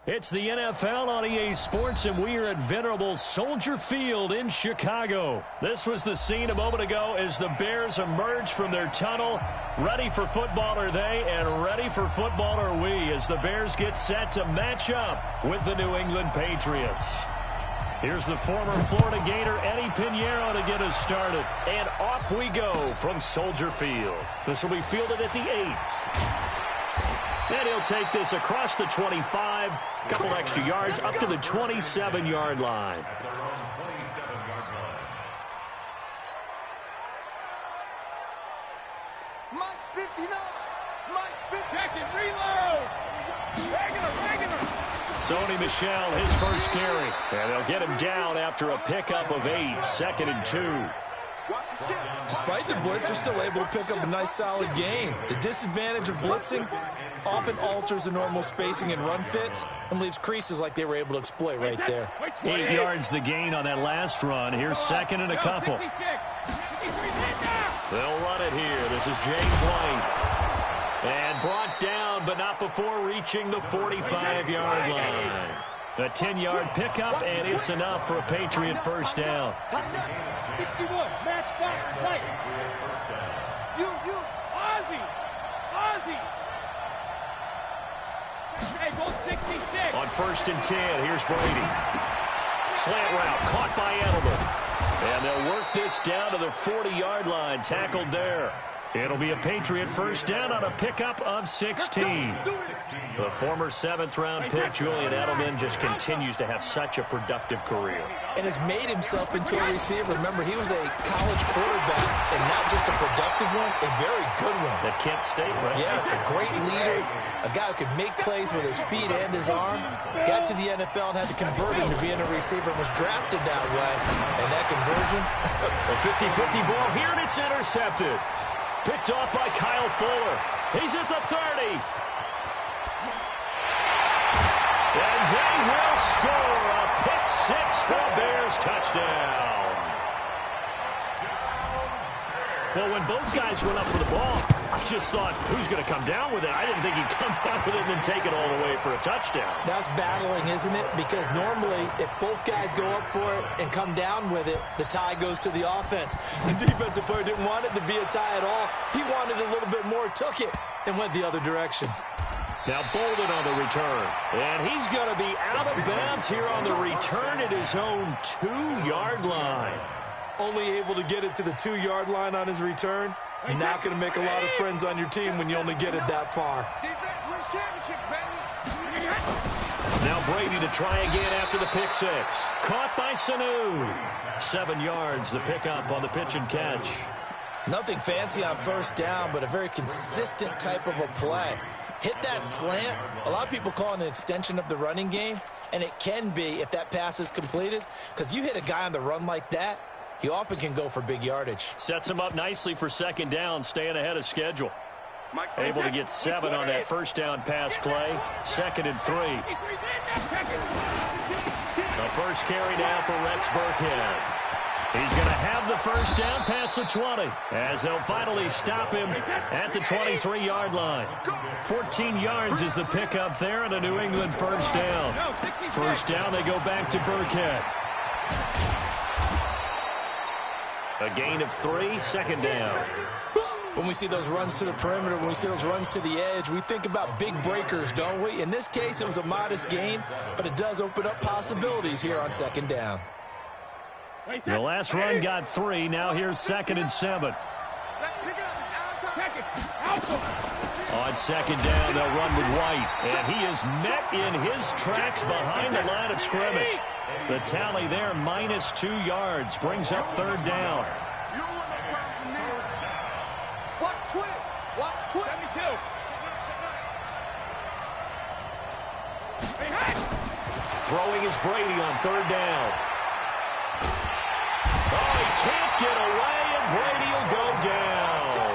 It's the NFL on EA Sports, and we are at venerable Soldier Field in Chicago. This was the scene a moment ago as the Bears emerged from their tunnel. Ready for football are they, and ready for football are we, as the Bears get set to match up with the New England Patriots. Here's the former Florida Gator, Eddie Pinheiro, to get us started. And off we go from Soldier Field. This will be fielded at the 8. And he'll take this across the 25, a couple extra yards, up to the 27-yard line. Mike's 59. Mike's 50. Second, reload. Regular. Sony Michel, his first carry. And they'll get him down after a pickup of 8, 2nd and 2. Despite the blitz, they're still able to pick up a nice, solid gain. The disadvantage of blitzing often alters the normal spacing and run fits and leaves creases like they were able to exploit right there. 8 yards the gain on that last run. Here's 2nd and a couple. They'll run it here. This is James White. And brought down, but not before reaching the 45-yard line. A 10-yard pickup, and it's enough for a Patriot first down. 61, matchbox, right. Ozzy. Hey, go 66. On 1st and 10, here's Brady. Slant route, caught by Edelman. And they'll work this down to the 40-yard line, tackled there. It'll be a Patriot first down on a pickup of 16. The former 7th-round pick, Julian Edelman, just continues to have such a productive career. And has made himself into a receiver. Remember, he was a college quarterback, and not just a productive one, a very good one. At Kent State, right? Yes, a great leader, a guy who could make plays with his feet and his arm. Got to the NFL and had to convert him to being a receiver and was drafted that way. And that conversion. A 50-50 ball here, and it's intercepted. Picked off by Kyle Fuller. He's at the 30. And they will score a pick 6 for a Bears touchdown. Well, when both guys went up for the ball, I just thought, who's going to come down with it? I didn't think he'd come down with it and then take it all the way for a touchdown. That's battling, isn't it? Because normally, if both guys go up for it and come down with it, the tie goes to the offense. The defensive player didn't want it to be a tie at all. He wanted a little bit more, took it, and went the other direction. Now Bolden on the return. And he's going to be out of bounds here on the return at his own 2-yard line. Only able to get it to the 2-yard line on his return. You're not going to make a lot of friends on your team when you only get it that far. Now Brady to try again after the pick 6. Caught by Sanu. 7 yards, the pickup on the pitch and catch. Nothing fancy on first down, but a very consistent type of a play. Hit that slant. A lot of people call it an extension of the running game, and it can be if that pass is completed, because you hit a guy on the run like that, he often can go for big yardage. Sets him up nicely for 2nd down, staying ahead of schedule. Able to get 7 on that first down pass play. 2nd and 3. The first carry now for Rex Burkhead. He's going to have the first down past the 20, as they'll finally stop him at the 23-yard line. 14 yards is the pickup there, and a New England first down. First down, they go back to Burkhead. A gain of 3, 2nd down. When we see those runs to the perimeter, when we see those runs to the edge, we think about big breakers, don't we? In this case, it was a modest gain, but it does open up possibilities here on 2nd down. The last run got 3. Now here's 2nd and 7. On 2nd down, they'll run with White. And he is met in his tracks behind the line of scrimmage. The tally there, minus 2 yards, brings up 3rd down. Watch twist. 72. Throwing is Brady on 3rd down. Oh, he can't get away, and Brady will go down.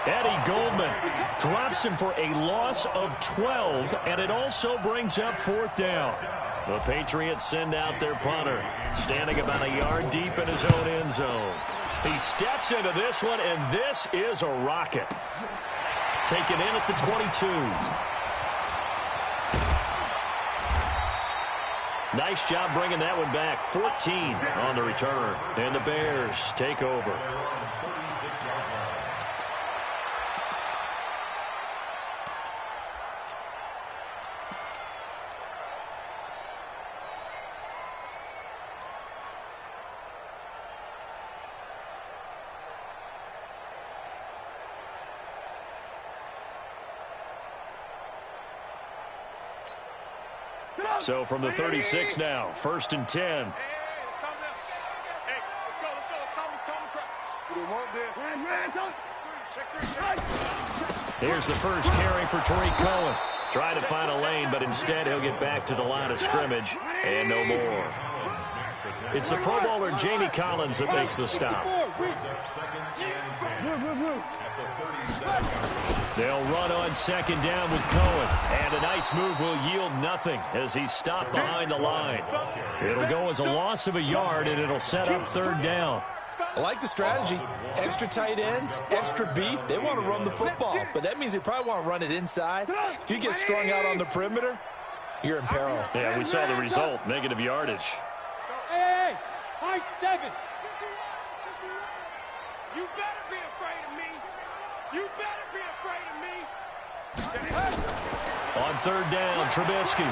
Eddie Goldman drops him for a loss of 12, and it also brings up 4th down. The Patriots send out their punter, standing about a yard deep in his own end zone. He steps into this one, and this is a rocket. Taken in at the 22. Nice job bringing that one back. 14 on the return. And the Bears take over. So from the 36 now, 1st and 10. Here's the first carry for Tariq Cohen. Trying to find a lane, but instead he'll get back to the line of scrimmage and no more. It's the Pro Bowler Jamie Collins that makes the stop. They'll run on 2nd down with Cohen. And a nice move will yield nothing as he's stopped behind the line. It'll go as a loss of a yard, and it'll set up 3rd down. I like the strategy. Extra tight ends, extra beef. They want to run the football, but that means they probably want to run it inside. If you get strung out on the perimeter, you're in peril. Yeah, we saw the result, negative yardage. Hey, high 7. You better be afraid of me. You better be afraid of me. On 3rd down, Trubisky.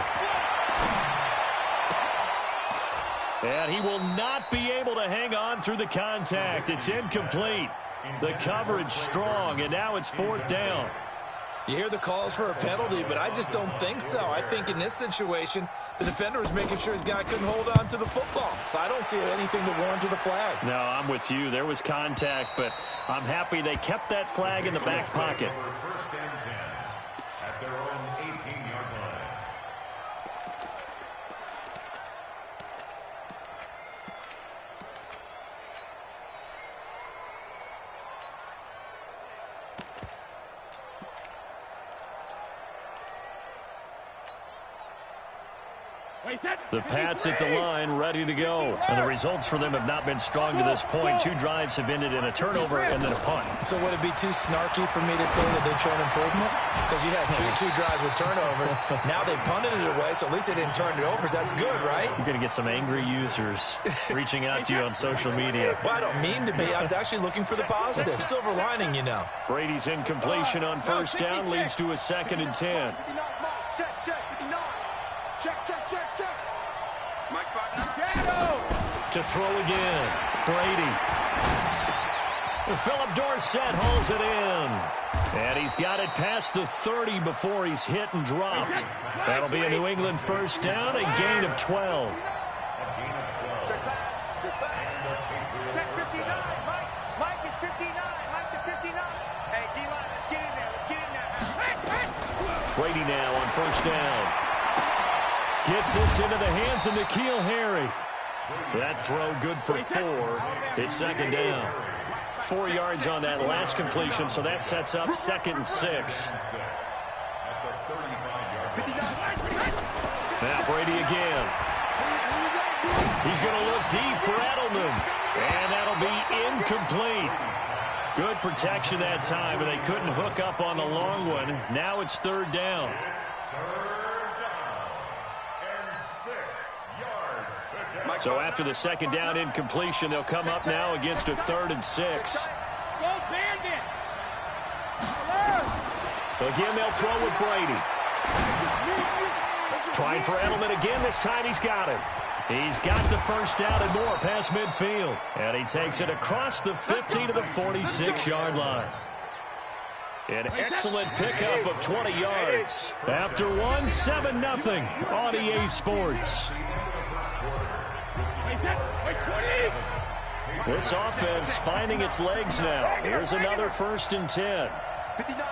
And he will not be able to hang on through the contact. It's incomplete. The coverage strong, and now it's 4th down. You hear the calls for a penalty, but I just don't think so. I think in this situation, the defender was making sure his guy couldn't hold on to the football. So I don't see anything to warrant to the flag. No, I'm with you. There was contact, but I'm happy they kept that flag in the back pocket. At their own 18-yard line. The Pats at the line, ready to go. And the results for them have not been strong to this point. 2 drives have ended in a turnover and then a punt. So would it be too snarky for me to say that they're showing improvement? Because you had two drives with turnovers. Now they punted it away, so at least they didn't turn it over. So that's good, right? You're going to get some angry users reaching out to you on social media. Well, I don't mean to be. I was actually looking for the positive. Silver lining, you know. Brady's incompletion on 1st down leads to a 2nd and 10. Check. To throw again, Brady. Philip Dorsett hauls it in. And he's got it past the 30 before he's hit and dropped. That'll be a New England 1st down, a gain of 12. Check 59. Mike is 59. Mike to 59. Hey, D-line, let's get in there. Let's get in there. Brady now on 1st down. Gets this into the hands of N'Keal Harry. That throw good for 4. It's 2nd down. 4 yards on that last completion, so that sets up 2nd and 6. Now Brady again. He's going to look deep for Edelman. And that'll be incomplete. Good protection that time, but they couldn't hook up on the long one. Now it's 3rd down. So after the 2nd down incompletion, they'll come up now against a 3rd and 6. Again, they'll throw with Brady. Trying for Edelman again. This time he's got it. He's got the 1st down and more past midfield. And he takes it across the 50 to the 46-yard line. An excellent pickup of 20 yards. After 7-0 on EA Sports. This offense finding its legs now. Here's another 1st and 10. 59,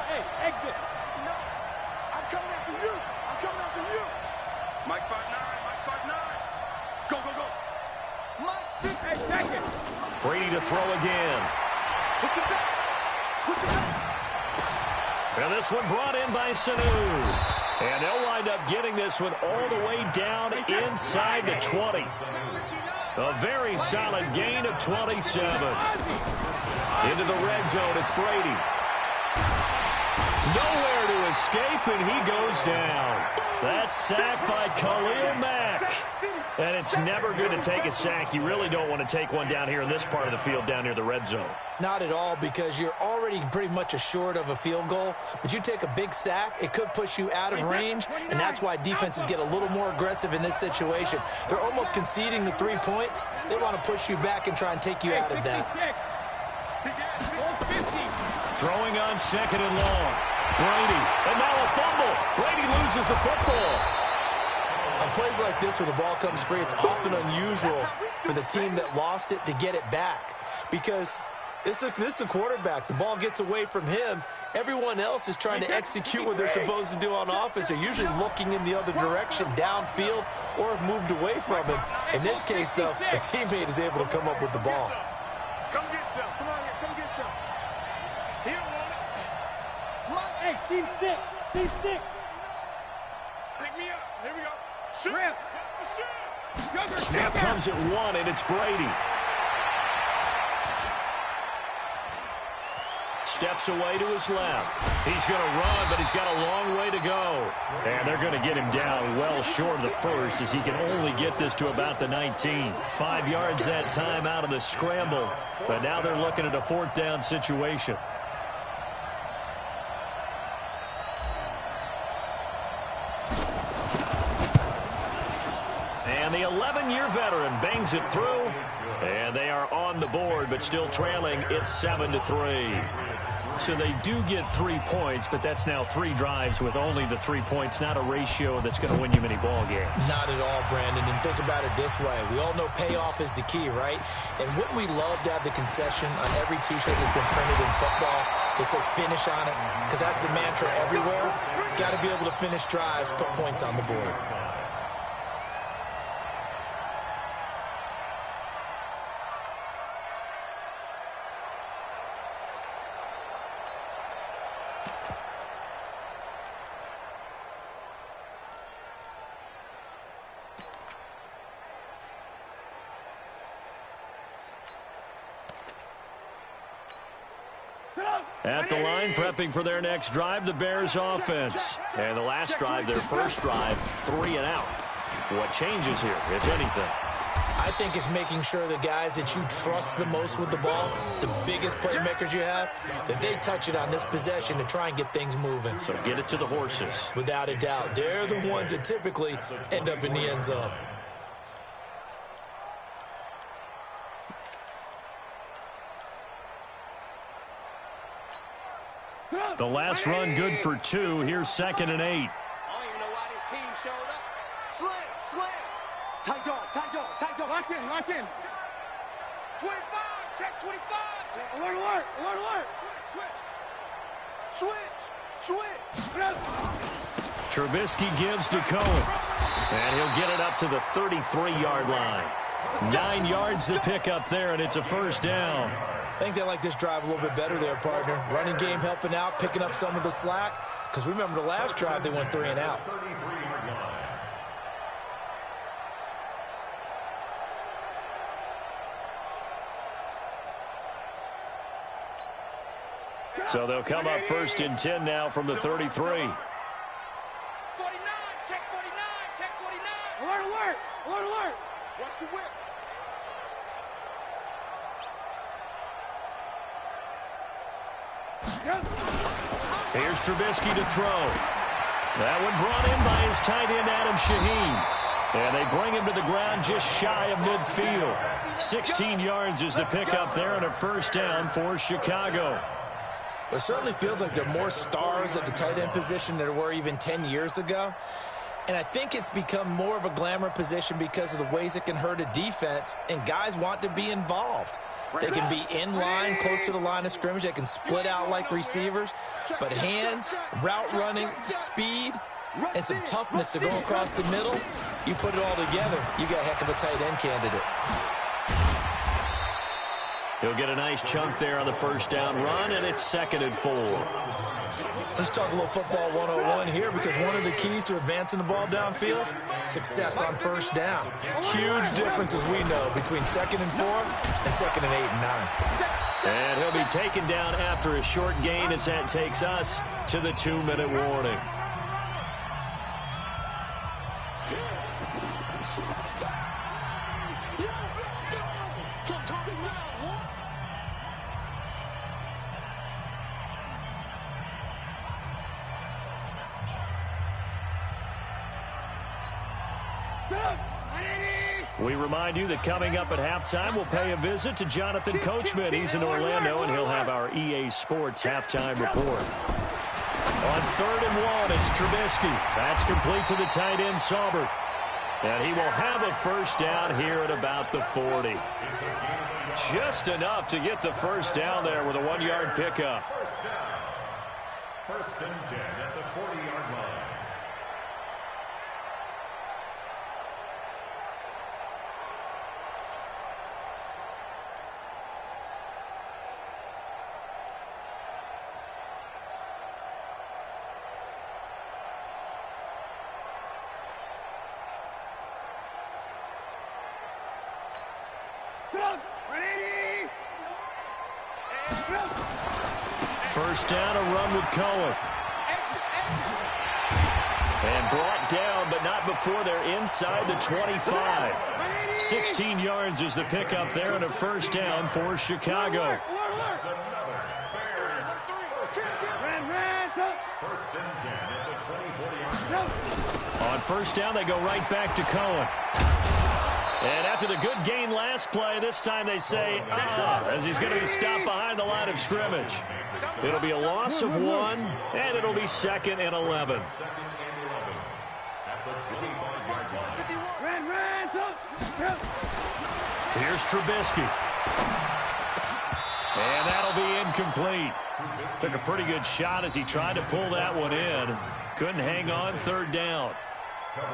hey, exit. I'm coming after you. Mike 5'9". Go. Mike 50. Hey, second. Brady to throw again. Push it back. And this one brought in by Sanu. And they'll wind up getting this one all the way down inside the 20. A very solid gain of 27. Into the red zone, it's Brady. Nowhere to escape, and he goes down. That's sacked by Khalil Mack. And it's never good to take a sack. You really don't want to take one down here in this part of the field down near the red zone. Not at all, because you're already pretty much assured of a field goal. But you take a big sack, it could push you out of range, and that's why defenses get a little more aggressive in this situation. They're almost conceding the 3 points. They want to push you back and try and take you out of that. Throwing on second and long. Brady, and now a fumble. Brady loses the football. On plays like this where the ball comes free, it's often unusual for the team that lost it to get it back, because this is a quarterback. The ball gets away from him. Everyone else is trying to execute what they're supposed to do on offense. They're usually looking in the other direction, downfield, or have moved away from him. In this case, though, a teammate is able to come up with the ball. Come get some. Come on here. Come get some. Here, woman. Hey, Steve 6. Steve 6. Pick me up. Here we go. Shoot. Snap comes at 1, and it's Brady. Steps away to his left. He's going to run, but he's got a long way to go. And they're going to get him down well short of the first, as he can only get this to about the 19. 5 yards that time out of the scramble. But now they're looking at a 4th down situation. And the 11-year veteran bangs it through. And they are on the board, but still trailing. It's 7-3. So they do get 3 points, but that's now 3 drives with only the 3 points, not a ratio that's going to win you many ball games. Not at all, Brandon. And think about it this way. We all know payoff is the key, right? And wouldn't we love to have the concession on every T-shirt that's been printed in football that says finish on it? Because that's the mantra everywhere. Got to be able to finish drives, put points on the board. At the line, prepping for their next drive, the Bears offense. And the last drive, their first drive, 3 and out. What changes here, if anything? I think it's making sure the guys that you trust the most with the ball, the biggest playmakers you have, that they touch it on this possession to try and get things moving. So get it to the horses. Without a doubt. They're the ones that typically end up in the end zone. The last run good for 2. Here's 2nd and 8. I don't even know why this team showed up. Slam, slam. Tight dog, tight dog, tight dog. Lock in, lock in. 25, check 25. Alert, alert, alert, alert. Switch, switch, switch. Trubisky gives to Cohen. And he'll get it up to the 33-yard line. 9 yards to pick up there, and it's a 1st down. I think they like this drive a little bit better there, partner. Running game helping out, picking up some of the slack. Because remember the last drive, they went 3 and out. So they'll come up 1st and 10 now from the 33. 49, check 49, check 49. Alert, alert, alert, alert. Watch the whip. Here's Trubisky to throw. That one brought in by his tight end, Adam Shaheen. And they bring him to the ground just shy of midfield. 16 yards is the pickup there, and a 1st down for Chicago. It certainly feels like there are more stars at the tight end position than there were even 10 years ago. And I think it's become more of a glamour position because of the ways it can hurt a defense, and guys want to be involved. They can be in line, close to the line of scrimmage. They can split out like receivers. But hands, route running, speed, and some toughness to go across the middle, you put it all together, you got a heck of a tight end candidate. He'll get a nice chunk there on the 1st down run, and it's 2nd and 4. Let's talk a little football 101 here, because one of the keys to advancing the ball downfield, success on 1st down. Huge difference, as we know, between 2nd and 4 and 2nd and 8 and 9. And he'll be taken down after a short gain as that takes us to the 2-minute warning. We remind you that coming up at halftime, we'll pay a visit to Jonathan Coachman. He's in Orlando, and he'll have our EA Sports halftime report. On 3rd and 1, it's Trubisky. That's complete to the tight end, Saubert. And he will have a first down here at about the 40. Just enough to get the first down there with a 1-yard pickup. First and 10 at the 40-yard line. First down, a run with Cohen. And brought down, but not before they're inside the 25. 16 yards is the pickup there, and a first down for Chicago. First and 10 at the 24-yard. On first down, they go right back to Cohen. And after the good gain last play, this time they say, as he's going to be stopped behind the line of scrimmage. It'll be a loss of 1, and it'll be 2nd and 11. Here's Trubisky. And that'll be incomplete. Took a pretty good shot as he tried to pull that one in. Couldn't hang on, 3rd down.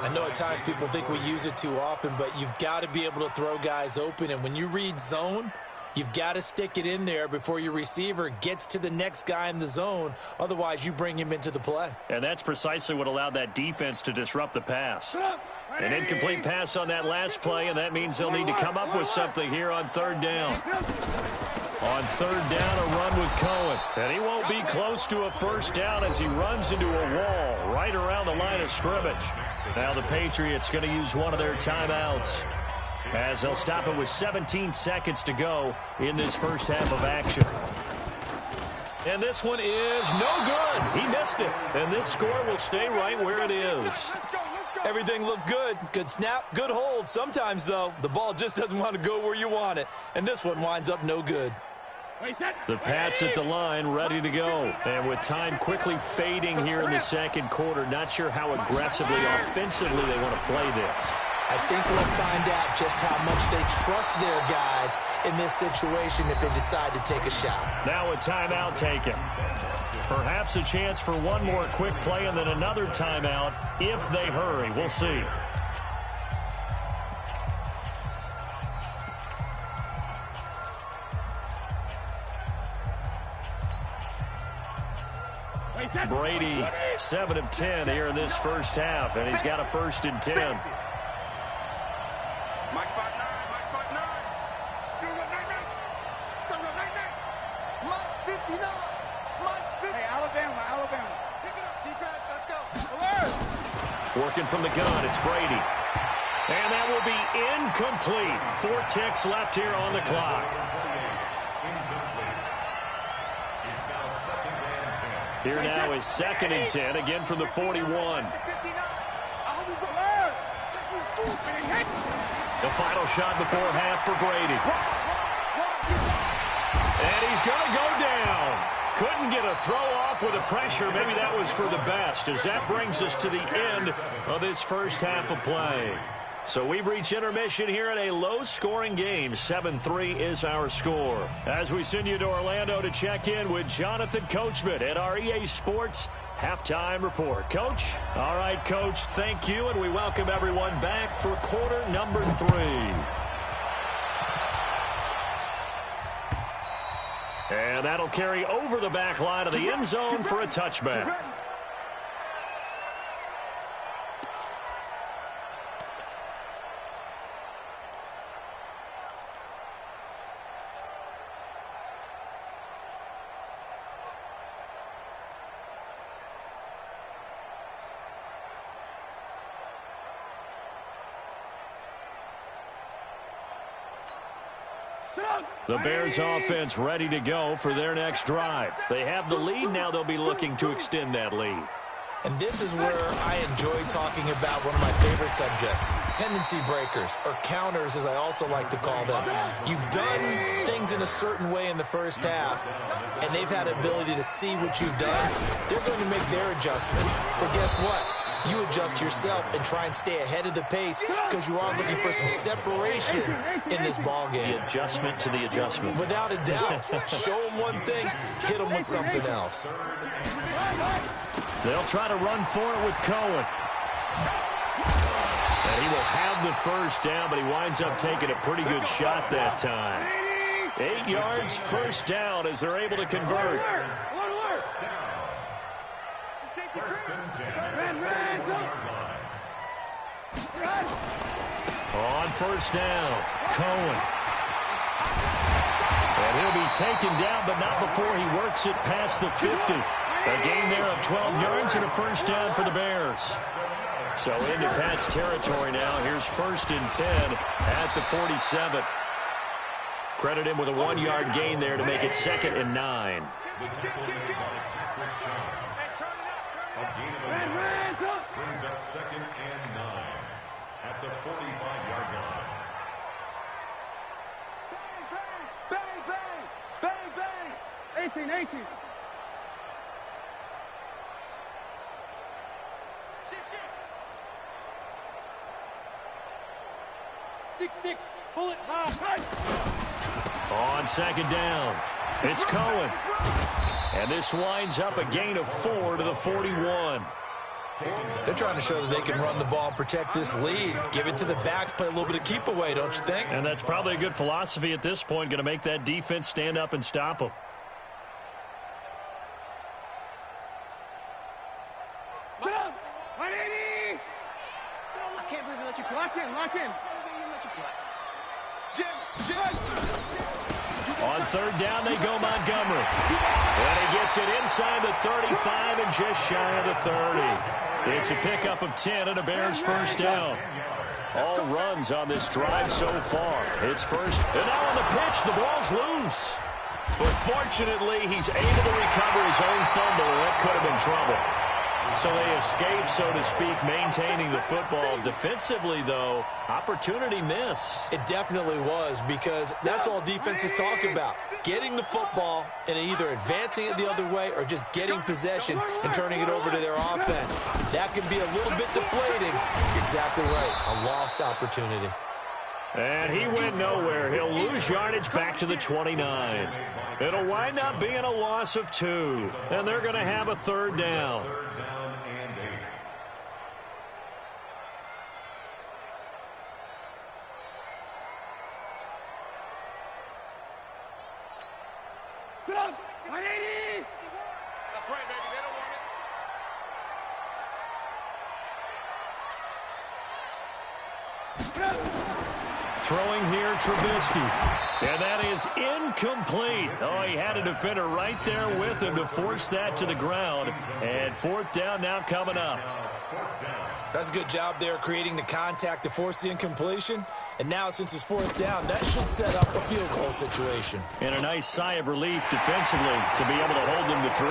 I know at times people think we use it too often, but you've got to be able to throw guys open. And when you read zone, you've got to stick it in there before your receiver gets to the next guy in the zone. Otherwise, you bring him into the play. And that's precisely what allowed that defense to disrupt the pass. An incomplete pass on that last play, and that means they'll need to come up with something here on 3rd down. On 3rd down, a run with Cohen. And he won't be close to a first down as he runs into a wall right around the line of scrimmage. Now the Patriots going to use one of their timeouts as they'll stop it with 17 seconds to go in this first half of action. And this one is no good. He missed it. And this score will stay right where it is. Everything looked good. Good snap, good hold. Sometimes, though, the ball just doesn't want to go where you want it. And this one winds up no good. The Pats at the line ready to go. And with time quickly fading here in the second quarter, not sure how aggressively, offensively they want to play this. I think we'll find out just how much they trust their guys in this situation if they decide to take a shot. Now a timeout taken. Perhaps a chance for one more quick play and then another timeout if they hurry. We'll see. Brady, 7 of 10 here in this first half, and he's got a 1st and 10. Mike 5-9, Mike 5-9. Mike 59. Mike 50. Hey, Alabama. Pick it up, defense, let's go. Alert. Working from the gun, it's Brady. And that will be incomplete. 4 ticks left here on the clock. Here now is 2nd and 10, again from the 41. The final shot before half for Brady. And he's going to go down. Couldn't get a throw off with the pressure. Maybe that was for the best, as that brings us to the end of this first half of play. So we've reached intermission here in a low-scoring game. 7-3 is our score. As we send you to Orlando to check in with Jonathan Coachman at our EA Sports Halftime Report. Coach? All right, Coach, thank you, and we welcome everyone back for quarter number 3. And that'll carry over the back line of the end zone for a touchback. The Bears offense ready to go for their next drive. They have the lead. Now they'll be looking to extend that lead. And this is where I enjoy talking about one of my favorite subjects, tendency breakers, or counters as I also like to call them. You've done things in a certain way in the first half, and they've had the ability to see what you've done. They're going to make their adjustments. So guess what? You adjust yourself and try and stay ahead of the pace because you are looking for some separation in this ball game. The adjustment to the adjustment. Without a doubt. Show them one thing, hit them with something else. They'll try to run for it with Cohen. And he will have the first down, but he winds up taking a pretty good shot that time. 8 yards, first down as they're able to convert. On first down, Cohen. And he'll be taken down, but not before he works it past the 50. A gain there of 12 yards and a first down for the Bears. So into Pat's territory now. Here's 1st and 10 at the 47. Credit him with a 1-yard gain there to make it 2nd and 9. Brings up 2nd and 9 at the 45-yard line. Bang, bang, bang, bang. 18. 6-6, bullet high. On 2nd down, it's Cohen. And this winds up a gain of 4 to the 41. They're trying to show that they can run the ball, protect this lead, give it to the backs, play a little bit of keep away, don't you think? And that's probably a good philosophy at this point, going to make that defense stand up and stop them. I can't believe they let you play. Lock in. On 3rd down, they go Montgomery. And he gets it inside the 35 and just shy of the 30. It's a pickup of 10 and a Bears first down. All runs on this drive so far. It's first. And now on the pitch, the ball's loose. But fortunately, he's able to recover his own fumble, and that could have been trouble. So they escape, so to speak, maintaining the football. Defensively, though, opportunity miss. It definitely was, because that's all defenses talk about. Getting the football and either advancing it the other way or just getting possession and turning it over to their offense. That can be a little bit deflating. You're exactly right. A lost opportunity. And he went nowhere. He'll lose yardage back to the 29. It'll wind up being a loss of 2. And they're going to have a 3rd down. That's right, baby. They don't want it. Throwing here, Trubisky. And that is incomplete. Oh, he had a defender right there with him to force that to the ground. And 4th down now coming up. That's a good job there creating the contact to force the incompletion. And now, since it's 4th down, that should set up a field goal situation. And a nice sigh of relief defensively to be able to hold them to 3.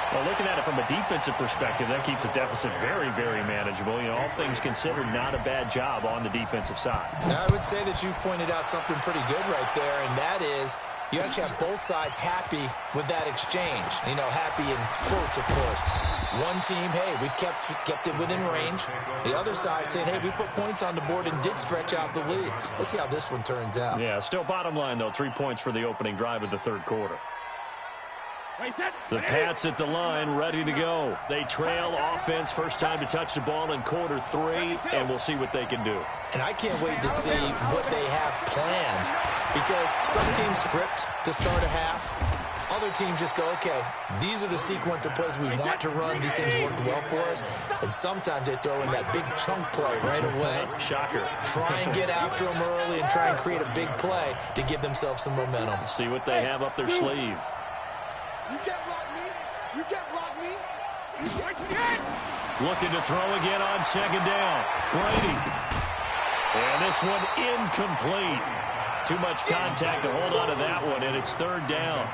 Well, looking at it from a defensive perspective, that keeps the deficit very, very manageable. You know, all things considered, not a bad job on the defensive side. Now, I would say that you've pointed out something pretty good right there, and that is you actually have both sides happy with that exchange. You know, happy in quotes, of course. One team, hey, we've kept it within range. The other side saying, hey, we put points on the board and did stretch out the lead. Let's see how this one turns out. Yeah, still bottom line, though, 3 points for the opening drive of the 3rd quarter. The Pats at the line, ready to go. They trail offense, first time to touch the ball in quarter 3, and we'll see what they can do. And I can't wait to see what they have planned, because some teams script to start a half. Other teams just go, okay, these are the sequence of plays we want to run. These things worked well for us. And sometimes they throw in that big chunk play right away. Shocker. Try and get after them early and try and create a big play to give themselves some momentum. See what they have up their sleeve. You can't block me. You can't block me. Looking to throw again on 2nd down. Brady. And this one incomplete. too much contact to hold on to that one, and it's third down.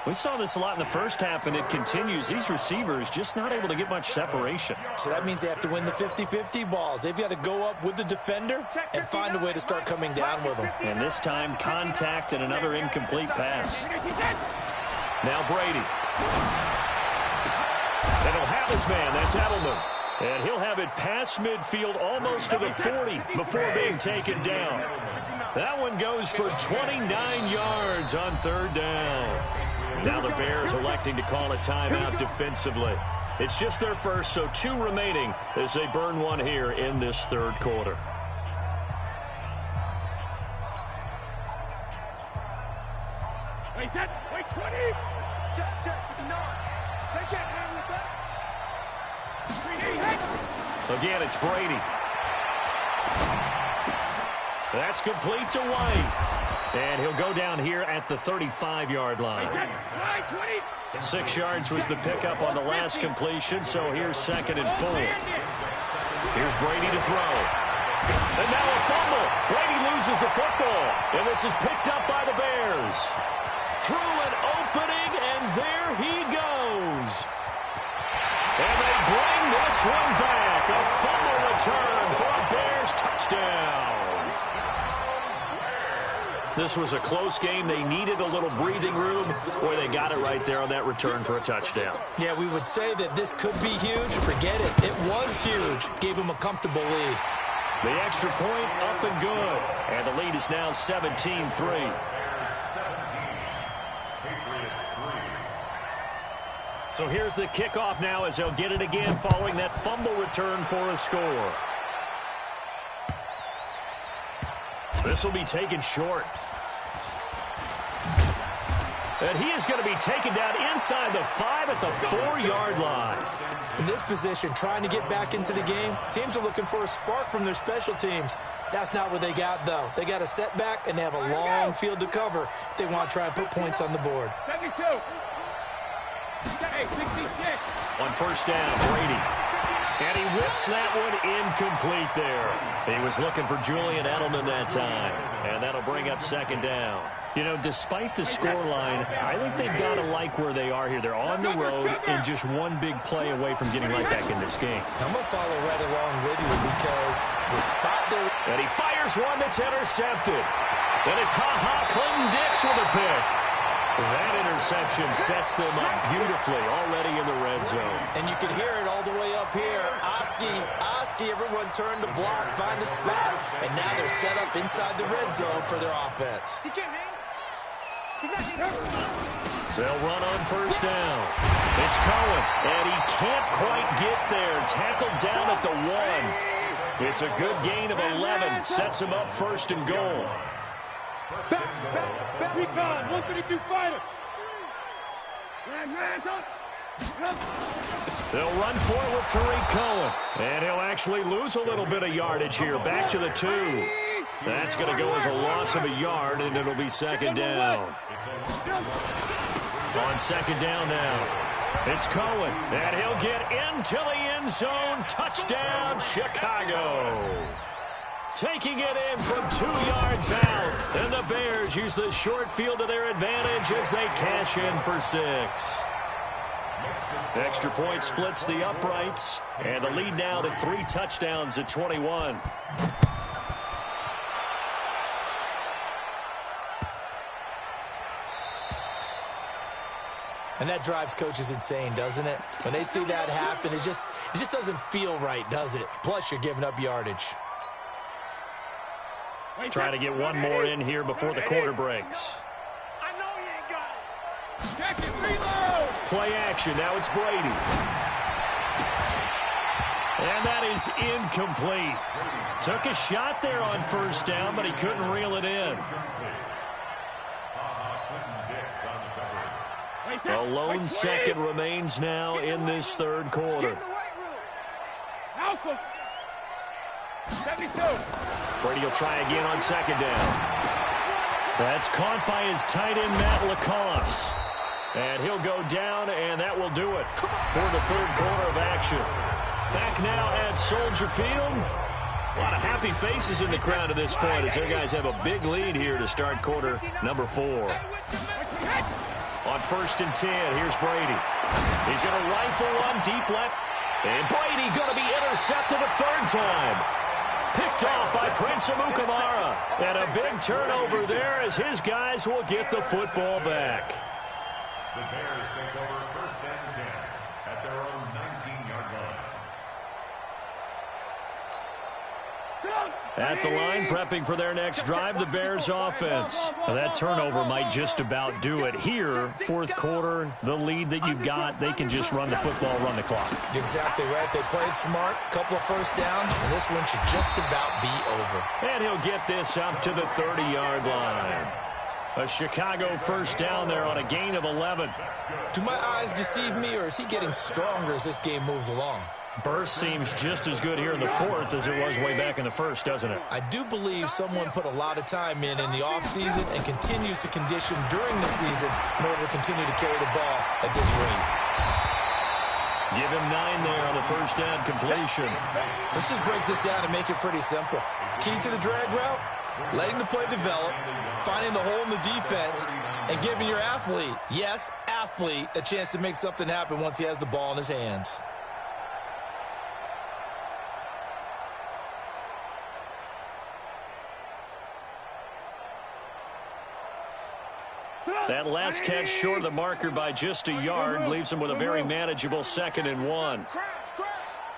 We saw this a lot in the first half, and it continues. These receivers just not able to get much separation. So that means they have to win the 50-50 balls. They've got to go up with the defender and find a way to start coming down with them. And this time, contact and another incomplete pass. Now Brady. And he'll have his man. That's Edelman. And he'll have it past midfield almost to the 40 before being taken down. That one goes for 29 yards on third down. Now the Bears electing to call a timeout defensively. It's just their first, so 2 remaining as they burn one here in this third quarter. Wait, 20. Check, 59. They can't hang with us. Again, it's Brady. That's complete to White. And he'll go down here at the 35-yard line. 6 yards was the pickup on the last completion, so here's 2nd and 4. Here's Brady to throw. And now a fumble. Brady loses the football, and this is picked up by the Bears. Through an opening, and there he goes. And they bring this one back. A fumble return for a Bears touchdown. This was a close game. They needed a little breathing room, or they got it right there on that return for a touchdown. Yeah, we would say that this could be huge. Forget it. It was huge. Gave him a comfortable lead. The extra point up and good. And the lead is now 17-3. So here's the kickoff now as they'll get it again following that fumble return for a score. This will be taken short. And he is going to be taken down inside the 5 at the 4-yard line. In this position, trying to get back into the game, teams are looking for a spark from their special teams. That's not what they got, though. They got a setback, and they have a long field to cover if they want to try and put points on the board. 72. Hey, 66. On first down, Brady. And he whips that one incomplete there. He was looking for Julian Edelman that time. And that'll bring up 2nd down. You know, despite the scoreline, I think they've got to like where they are here. They're on the road and just one big play away from getting right back in this game. I'm going to follow right along with you because the spot there... And he fires one that's intercepted. And it's Clinton-Dix with a pick. That interception sets them up beautifully already in the red zone. And you can hear it all the way up here. Oski, everyone turned to block, find a spot, and now they're set up inside the red zone for their offense. He can't hang. They'll run on first down. It's Cohen, and he can't quite get there. Tackled down at the 1. It's a good gain of 11. Sets him up 1st and goal. Back, recon, 132 fighter. They'll run forward to Tariq Cohen, and he'll actually lose a little bit of yardage here. Back to the 2. That's going to go as a loss of a yard, and it'll be 2nd down. On 2nd down now, it's Cohen, and he'll get into the end zone. Touchdown, Chicago. Taking it in from 2 yards out, and the Bears use the short field to their advantage as they cash in for 6. Extra point splits the uprights, and the lead now to 3 touchdowns at 21. And that drives coaches insane, doesn't it? When they see that happen, it just doesn't feel right, does it? Plus, you're giving up yardage. Trying to get one more in here before the quarter breaks. I know you ain't got it. Check it, reload. Play action. Now it's Brady. And that is incomplete. Took a shot there on first down, but he couldn't reel it in. A lone second remains now in this third quarter. Alpha. 72. Brady will try again on 2nd down. That's caught by his tight end, Matt LaCosse. And he'll go down, and that will do it for the third quarter of action. Back now at Soldier Field. A lot of happy faces in the crowd at this point as their guys have a big lead here to start quarter number 4. On 1st and 10, here's Brady. He's going to rifle one deep left. And Brady going to be intercepted a 3rd time. Picked off by Prince Amukamara. And a big turnover there as his guys will get the football back. The Bears take over 1st and 10 at their own 19-yard line. At the line, prepping for their next drive, the Bears offense. Now, that turnover might just about do it here. 4th quarter, the lead that you've got, they can just run the football, run the clock. Exactly right. They played smart, couple of 1st downs, and this one should just about be over. And he'll get this up to the 30-yard line. A Chicago 1st down there on a gain of 11. Do my eyes deceive me, or is he getting stronger as this game moves along? Burst seems just as good here in the 4th as it was way back in the 1st, doesn't it? I do believe someone put a lot of time in the offseason and continues to condition during the season in order to continue to carry the ball at this rate. Give him 9 there on the 1st down completion. Let's just break this down and make it pretty simple. Key to the drag route, letting the play develop, finding the hole in the defense, and giving your athlete, yes, athlete, a chance to make something happen once he has the ball in his hands. That last catch short of the marker by just a yard leaves him with a very manageable 2nd and 1. Crash.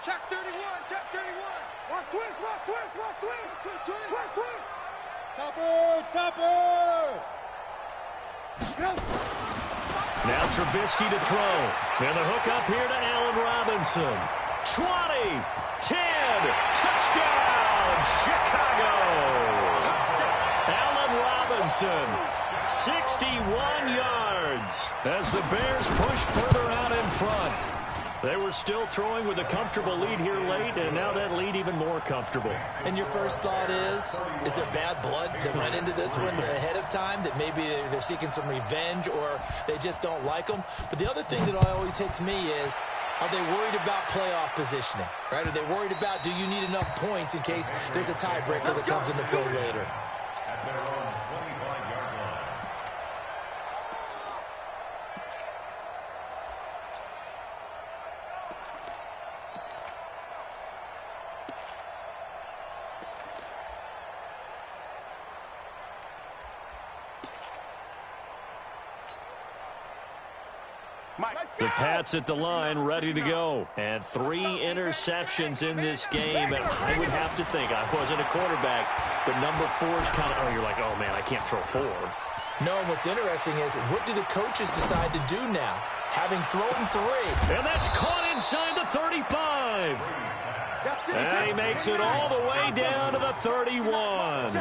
Check 31. Check 31. Watch twist. Topper. Now Trubisky to throw. And the hook up here to Allen Robinson. 20, 10, touchdown, Chicago. Allen Robinson. 61 yards as the Bears push further out in front. They were still throwing with a comfortable lead here late, and now that lead even more comfortable. And your first thought is there bad blood that went into this one ahead of time, that maybe they're seeking some revenge or they just don't like them? But the other thing that always hits me is, are they worried about playoff positioning? Right? Are they worried about, do you need enough points in case there's a tiebreaker that comes into play later? At their own 25-yard line. The Pats at the line, ready to go. And 3 interceptions in this game. And I would have to think, I wasn't a quarterback, but number 4 is kind of, you're like, oh, man, I can't throw 4. No, and what's interesting is, what do the coaches decide to do now? Having thrown 3. And that's caught inside the 35. And he makes it all the way down to the 31.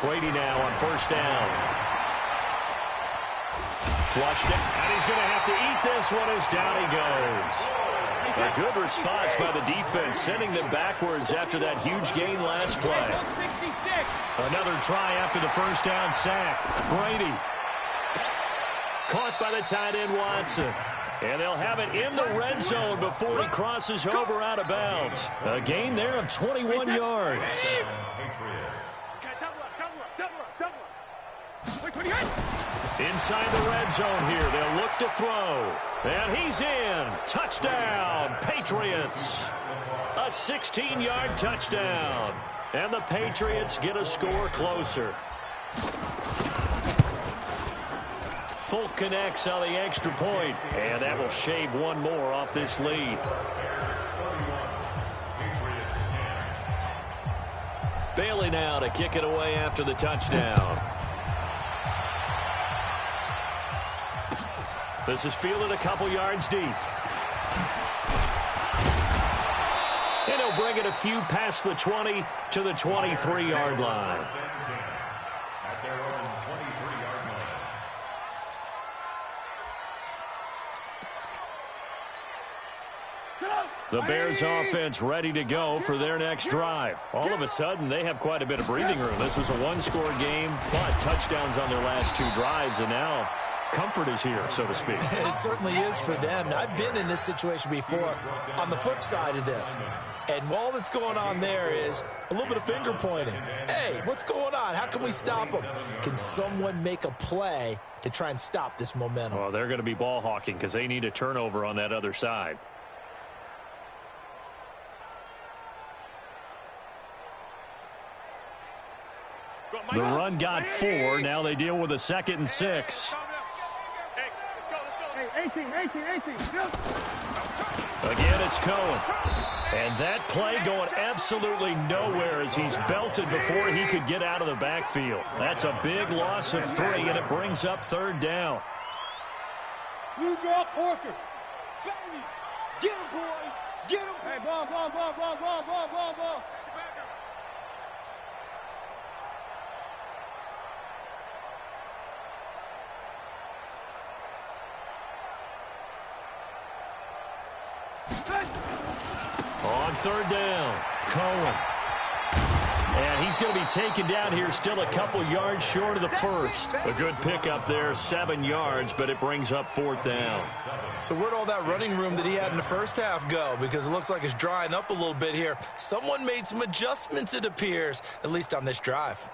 Brady now on 1st down. Flushed it, and he's going to have to eat this one as down he goes. A good response by the defense, sending them backwards after that huge gain last play. Another try after the 1st down sack. Brady. Caught by the tight end Watson. And they'll have it in the red zone before he crosses over out of bounds. A gain there of 21 yards. Inside the red zone here, they'll look to throw. And he's in. Touchdown, Patriots. A 16-yard touchdown. And the Patriots get a score closer. Folk connects on the extra point, and that will shave one more off this lead. Bailey now to kick it away after the touchdown. This is fielded a couple yards deep. And he'll bring it a few past the 20 to the 23-yard line. At their own 23-yard line. The Bears offense ready to go for their next drive. All of a sudden, they have quite a bit of breathing room. This was a one-score game, but touchdowns on their last 2 drives, and now comfort is here, so to speak. It certainly is for them. Now, I've been in this situation before on the flip side of this. And all that's going on there is a little bit of finger pointing. Hey, what's going on? How can we stop them? Can someone make a play to try and stop this momentum? Well, they're going to be ball hawking because they need a turnover on that other side. The run got 4. Now they deal with a 2nd and 6. Again, it's Cohen. And that play going absolutely nowhere as he's belted before he could get out of the backfield. That's a big loss of 3, and it brings up 3rd down. You draw Corkers. Baby. Get him, boy. Get him. Hey, ball. On 3rd down, Cohen. And he's going to be taken down here still a couple yards short of the first. A good pickup there, 7 yards, but it brings up 4th down. So where'd all that running room that he had in the first half go? Because it looks like it's drying up a little bit here. Someone made some adjustments, it appears, at least on this drive.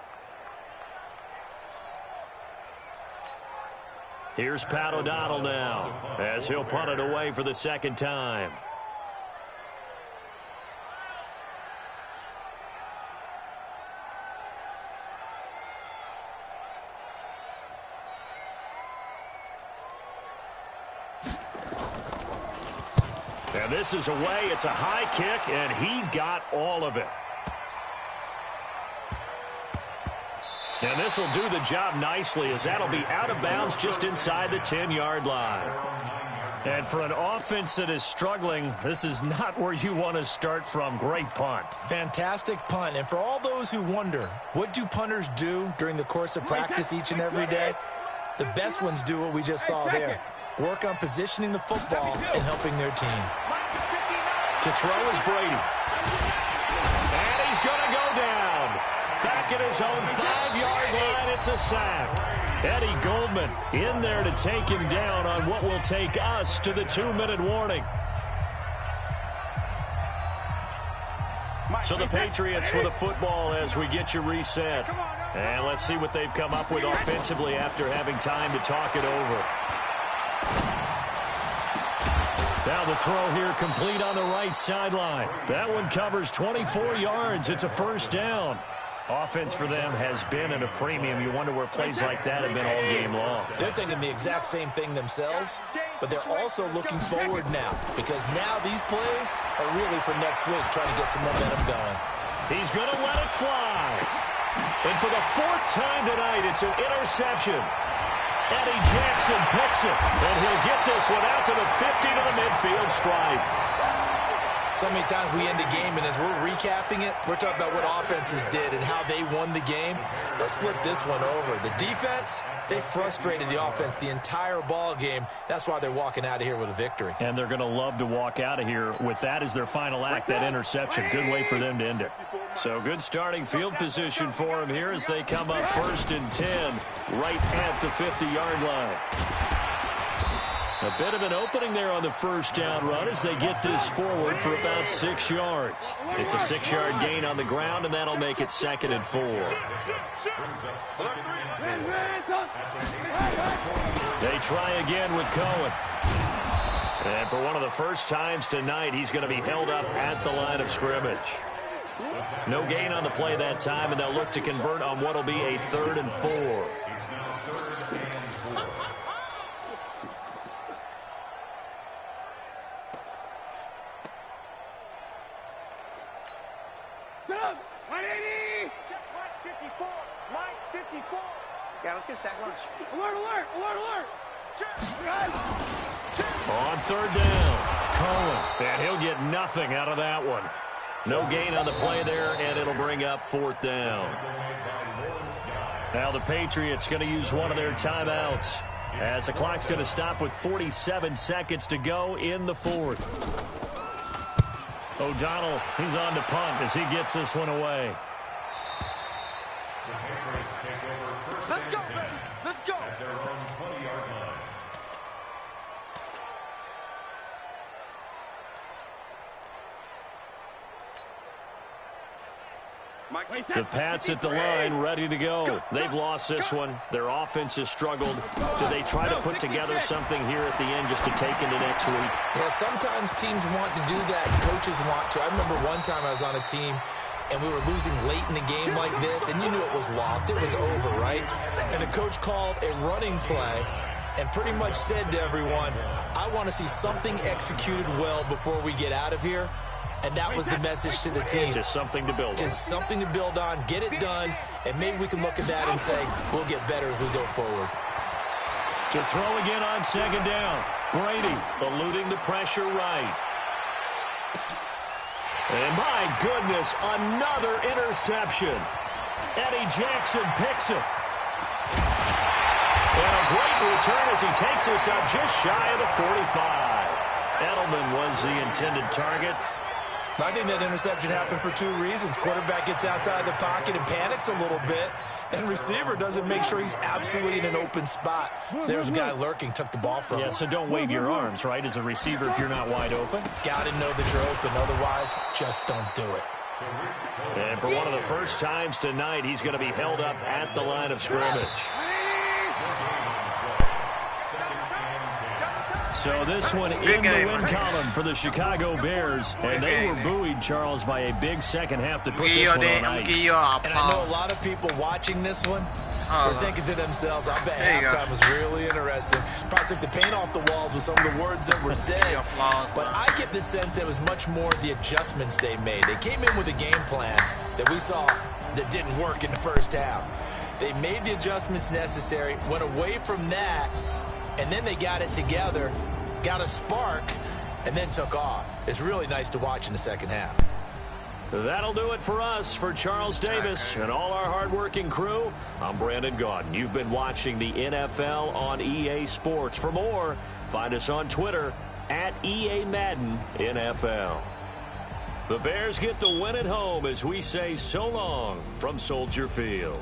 Here's Pat O'Donnell now as he'll punt it away for the 2nd time. And this is away. It's a high kick, and he got all of it. And this will do the job nicely as that'll be out of bounds just inside the 10-yard line. And for an offense that is struggling, this is not where you want to start from. Great punt. Fantastic punt. And for all those who wonder, what do punters do during the course of practice each and every day? The best ones do what we just saw there. Work on positioning the football and helping their team. To throw is Brady. And he's going to go down. Back at his own 5-yard line, it's a sack. Eddie Goldman in there to take him down on what will take us to the 2-minute warning. So the Patriots with a football as we get you reset. And let's see what they've come up with offensively after having time to talk it over. Now the throw here complete on the right sideline. That one covers 24 yards. It's a 1st down. Offense for them has been at a premium. You wonder where plays like that have been all game long. They're thinking the exact same thing themselves, but they're also looking forward now because now these plays are really for next week, trying to get some momentum going. He's going to let it fly. And for the 4th time tonight, it's an interception. Eddie Jackson picks it, and he'll get this one out to the 50 to the midfield stripe. So many times we end a game, and as we're recapping it, we're talking about what offenses did and how they won the game. Let's flip this one over. The defense, they frustrated the offense the entire ball game. That's why they're walking out of here with a victory. And they're going to love to walk out of here with that as their final act, that interception. Good way for them to end it. So good starting field position for them here as they come up 1st and 10 right at the 50-yard line. A bit of an opening there on the 1st down run as they get this forward for about 6 yards. It's a 6-yard gain on the ground, and that'll make it 2nd and 4. They try again with Cohen. And for one of the first times tonight, he's going to be held up at the line of scrimmage. No gain on the play that time, and they'll look to convert on what will be a 3rd and 4. Yeah, let's get a sack lunch. Alert! On 3rd down, Cohen. And he'll get nothing out of that one. No gain on the play there, and it'll bring up 4th down. Now the Patriots going to use one of their timeouts as the clock's going to stop with 47 seconds to go in the 4th. O'Donnell, he's on to punt as he gets this one away. Let's go, baby. Let's go. At their own 20-yard line. The Pats at the line, ready to go. They've lost this one. Their offense has struggled. Do they try to put together something here at the end just to take into next week? Yeah, sometimes teams want to do that. Coaches want to. I remember one time I was on a team, and we were losing late in the game like this, and you knew it was lost. It was over, right? And the coach called a running play and pretty much said to everyone, I want to see something executed well before we get out of here. And that was the message to the team. Just something to build on. Just something to build on, get it done, and maybe we can look at that and say, we'll get better as we go forward. To throw again on second down. Brady eluding the pressure right. And my goodness, another interception. Eddie Jackson picks it. And a great return as he takes us up just shy of the 45. Edelman was the intended target. I think that interception happened for two reasons. Quarterback gets outside the pocket and panics a little bit, and receiver doesn't make sure he's absolutely in an open spot. So there's a guy lurking, took the ball from him. Yeah, so don't wave your arms, right, as a receiver if you're not wide open. Got to know that you're open. Otherwise, just don't do it. And for one of the first times tonight, he's going to be held up at the line of scrimmage. So this one in the win column for the Chicago Bears. And they were buoyed, Charles, by a big second half to put this one on ice. And I know a lot of people watching this one are thinking to themselves, I bet halftime was really interesting. Probably took the paint off the walls with some of the words that were said. But I get the sense it was much more the adjustments they made. They came in with a game plan that we saw that didn't work in the first half. They made the adjustments necessary, went away from that, and then they got it together, got a spark, and then took off. It's really nice to watch in the second half. That'll do it for us. For Charles Davis and all our hardworking crew, I'm Brandon Gaudin. You've been watching the NFL on EA Sports. For more, find us on Twitter at EA Madden NFL. The Bears get the win at home as we say so long from Soldier Field.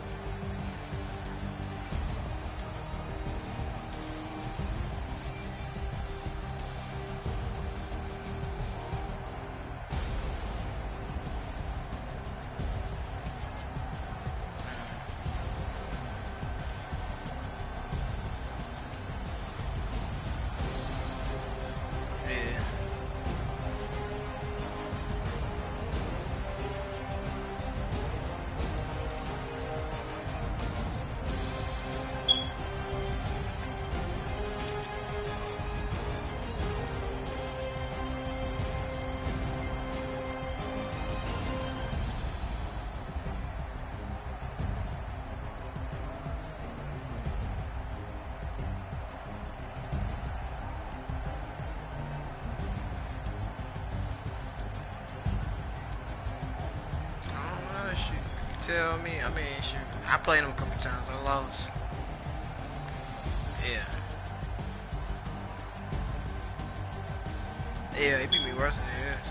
Tell me, I mean, shoot, I played him a couple times. I lost. Yeah, he beat me worse than it is.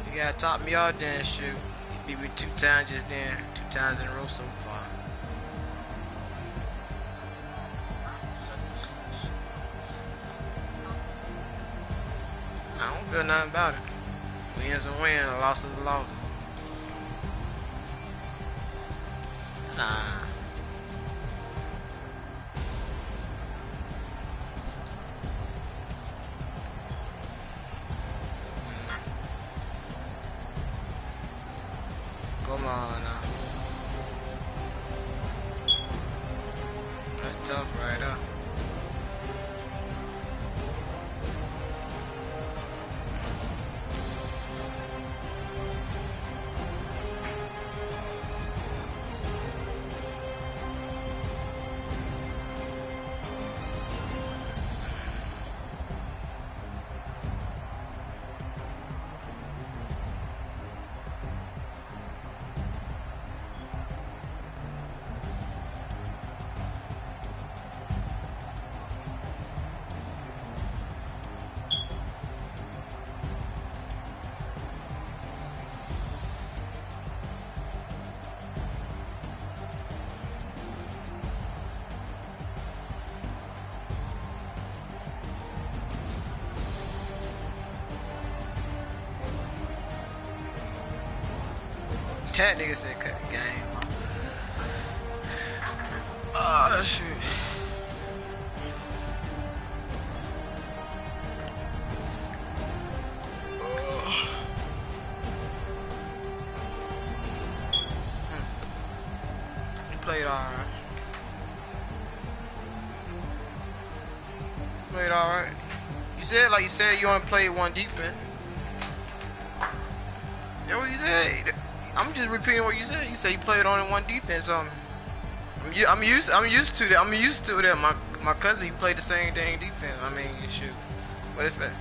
You gotta top me out then, shoot. He beat me 2 times just then. 2 times in a row so far. I don't feel nothing about it. Wins a win, a loss is a loss. Nah. Come on now. That's tough right up. That nigga said cut the game. Oh, shit. He played alright. Played alright. You said you only played one defense. That's what you said. I'm just repeating what you said. You said you played only one defense. I'm used to that. I'm used to that. My cousin, he played the same dang defense. I mean, shoot. What is that?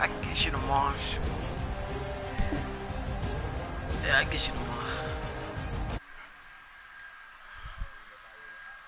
I can get you tomorrow. Yeah, I can get you tomorrow.